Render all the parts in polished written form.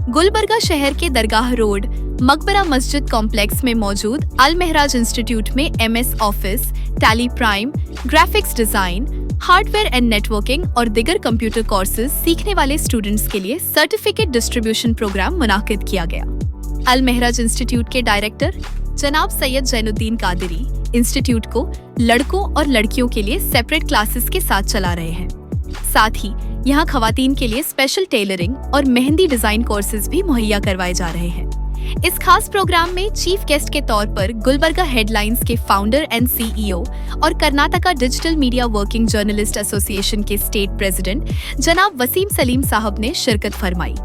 गुलबर्गा शहर के दरगाह रोड मकबरा मस्जिद कॉम्प्लेक्स में मौजूद अल महराज इंस्टीट्यूट में MS office, tally prime, graphics design, hardware and networking और दिगर कंप्यूटर कोर्सेज सीखने वाले स्टूडेंट्स के लिए सर्टिफिकेट डिस्ट्रीब्यूशन प्रोग्राम मुनाकिद किया गया। अल महराज इंस्टीट्यूट के डायरेक्टर जनाब सैयद जैनुद्दीन कादरी इंस्टीट्यूट को लड़कों और लड़कियों के लिए सेपरेट क्लासेस के साथ चला रहे हैं। साथ ही यहाँ खवातीन के लिए स्पेशल टेलरिंग और मेहंदी डिजाइन कोर्सेज भी मुहैया करवाए जा रहे हैं। इस खास प्रोग्राम में चीफ गेस्ट के तौर पर गुलबर्गा हेडलाइंस के फाउंडर एंड CEO और Karnataka digital media working journalist association के स्टेट प्रेसिडेंट जनाब वसीम सलीम साहब ने शिरकत फरमाई।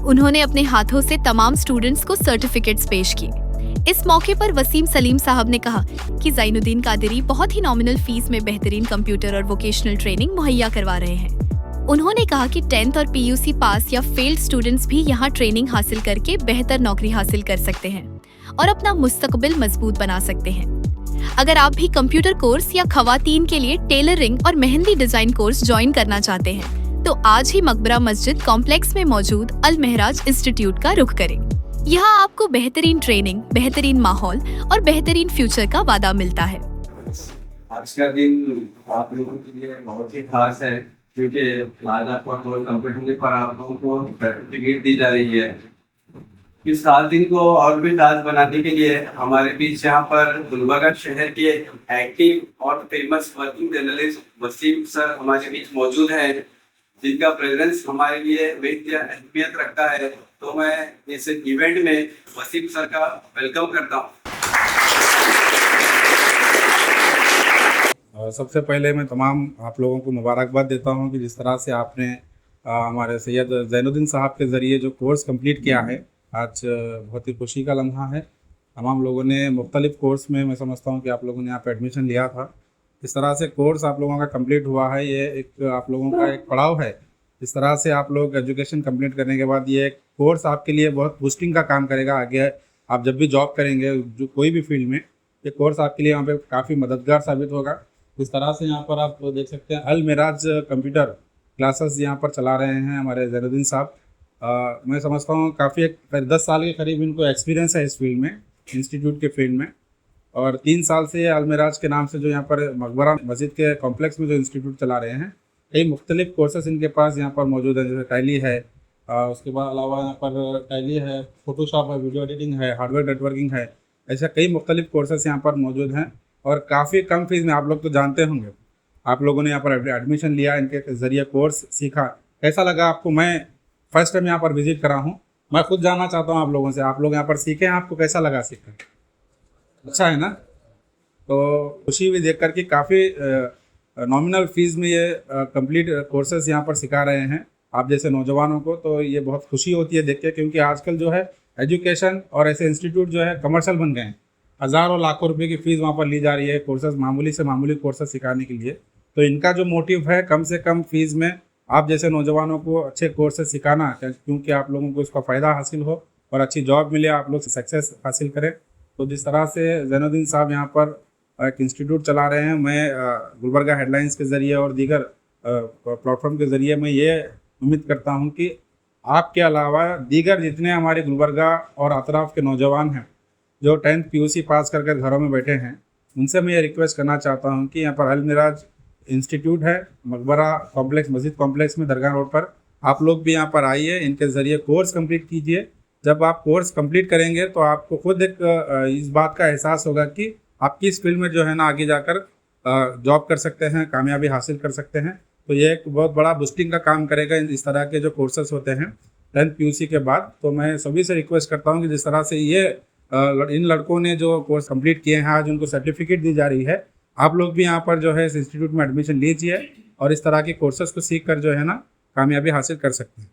उन्होंने अपने हाथों से तमाम स्टूडेंट्स को सर्टिफिकेट्स पेश किए। इस मौके पर वसीम सलीम साहब ने कहा कि जैनुद्दीन कादरी बहुत ही नॉमिनल फीस में बेहतरीन कंप्यूटर और वोकेशनल ट्रेनिंग मुहैया करवा रहे हैं। उन्होंने कहा कि 10th और PUC पास या फेल्ड स्टूडेंट्स भी यहाँ ट्रेनिंग हासिल करके बेहतर नौकरी हासिल कर सकते हैं और अपना मुस्तकबिल मजबूत बना सकते हैं। अगर आप भी कंप्यूटर कोर्स या खवातीन के लिए टेलरिंग और मेहंदी डिजाइन कोर्स ज्वाइन करना चाहते हैं तो आज ही मकबरा मस्जिद कॉम्प्लेक्स में मौजूद अल महराज इंस्टीट्यूट का रुख करें। यहाँ आपको बेहतरीन ट्रेनिंग, बेहतरीन माहौल और बेहतरीन फ्यूचर का वादा मिलता है। आज का दिन आप लोगों के लिए बहुत ही खास है क्योंकि आज आपको कंप्यूटर पर आप लोगों को सर्टिफिकेट दी जा रही है। इस खास दिन को और भी खास बनाने के लिए हमारे बीच यहाँ पर गुलबर्गा शहर के एक्टिव और famous working journalist Wasim sir हमारे बीच मौजूद हैं, जिनका प्रेजेंस हमारे लिए बेहद अहमियत रखता है। तो मैं इस इवेंट में वसीम सर का वेलकम करता हूँ। सबसे पहले मैं तमाम आप लोगों को मुबारकबाद देता हूँ कि जिस तरह से आपने हमारे सैयद जैनुद्दीन साहब के ज़रिए जो कोर्स कंप्लीट किया है, आज बहुत ही खुशी का लम्हा है। तमाम लोगों ने मुख्तलिफ़ कोर्स में, मैं समझता हूँ कि आप लोगों ने यहाँ पे एडमिशन लिया था। इस तरह से कोर्स आप लोगों का कंप्लीट हुआ है, ये एक आप लोगों का एक पड़ाव है। इस तरह से आप लोग एजुकेशन कंप्लीट करने के बाद ये कोर्स आपके लिए बहुत बूस्टिंग का काम करेगा। आगे आप जब भी जॉब करेंगे, जो कोई भी फील्ड में, ये कोर्स आपके लिए यहाँ पे काफ़ी मददगार साबित होगा। इस तरह से यहाँ पर आप देख सकते हैं अल महराज कंप्यूटर क्लासेस यहाँ पर चला रहे हैं हमारे जैनुद्दीन साहब। मैं समझता हूँ काफ़ी 10 साल के करीब इनको एक्सपीरियंस है इस फील्ड में, इंस्टीट्यूट के फील्ड में। और 3 साल से अल महराज के नाम से जो यहाँ पर मकबरा मस्जिद के कॉम्प्लेक्स में जो इंस्टीट्यूट चला रहे हैं, कई मुख्तलिफ कोर्सेस इनके पास यहाँ पर मौजूद है। जैसे टैली है, उसके बाद अलावा यहाँ पर टैली है, फोटोशॉप है, वीडियो एडिटिंग है, हार्डवेयर नेटवर्किंग है, ऐसे कई मुख्तलिफ कोर्सेस यहाँ पर मौजूद हैं और काफ़ी कम फीस में। आप लोग तो जानते होंगे, आप लोगों ने यहाँ पर एडमिशन लिया, इनके ज़रिए कोर्स सीखा, कैसा लगा आपको? मैं फर्स्ट टाइम यहाँ पर विज़िट करा हूँ, मैं खुद जानना चाहता हूँ आप लोगों से, आप लोग यहाँ पर सीखे हैं, आपको कैसा लगा सीखा? अच्छा है ना? तो खुशी भी देख कर कि काफ़ी नॉमिनल फ़ीस में ये कंप्लीट कोर्सेज यहाँ पर सिखा रहे हैं आप जैसे नौजवानों को। तो ये बहुत खुशी होती है देख के, क्योंकि आजकल जो है एजुकेशन और ऐसे इंस्टीट्यूट जो है कमर्शियल बन गए हैं। हज़ारों लाखों रुपए की फ़ीस वहाँ पर ली जा रही है कोर्सेज, मामूली से मामूली कोर्सेज सिखाने के लिए। तो इनका जो मोटिव है कम से कम फ़ीस में आप जैसे नौजवानों को अच्छे कोर्सेज सिखाना, क्योंकि आप लोगों को इसका फ़ायदा हासिल हो और अच्छी जॉब मिले, आप लोग सक्सेस हासिल करें। तो जिस तरह से जैनुद्दीन साहब यहाँ पर एक इंस्टीट्यूट चला रहे हैं, मैं गुलबर्गा हेडलाइंस के ज़रिए और दीगर प्लेटफॉर्म के ज़रिए मैं ये उम्मीद करता हूँ कि आपके अलावा दीगर जितने हमारे गुलबर्गा और अतराफ़ के नौजवान हैं जो 10th PUC पास कर घरों में बैठे हैं, उनसे मैं ये रिक्वेस्ट करना चाहता हूँ कि यहाँ पर अल महराज इंस्टीट्यूट है मकबरा कॉम्प्लेक्स, मस्जिद कॉम्प्लेक्स में दरगाह रोड पर। आप लोग भी यहाँ पर आइए, इनके ज़रिए कोर्स कंप्लीट कीजिए। जब आप कोर्स कंप्लीट करेंगे तो आपको खुद एक इस बात का एहसास होगा कि आप किस फील्ड में जो है ना आगे जाकर जॉब कर सकते हैं, कामयाबी हासिल कर सकते हैं। तो ये एक बहुत बड़ा बूस्टिंग का काम करेगा इस तरह के जो कोर्सेस होते हैं 10th PUC के बाद। तो मैं सभी से रिक्वेस्ट करता हूँ कि जिस तरह से ये इन लड़कों ने जो कोर्स कंप्लीट किए हैं, आज उनको सर्टिफिकेट दी जा रही है, आप लोग भी यहाँ पर जो है इस इंस्टीट्यूट में एडमिशन लीजिए और इस तरह के कोर्सेज को सीख कर जो है ना कामयाबी हासिल कर सकते हैं।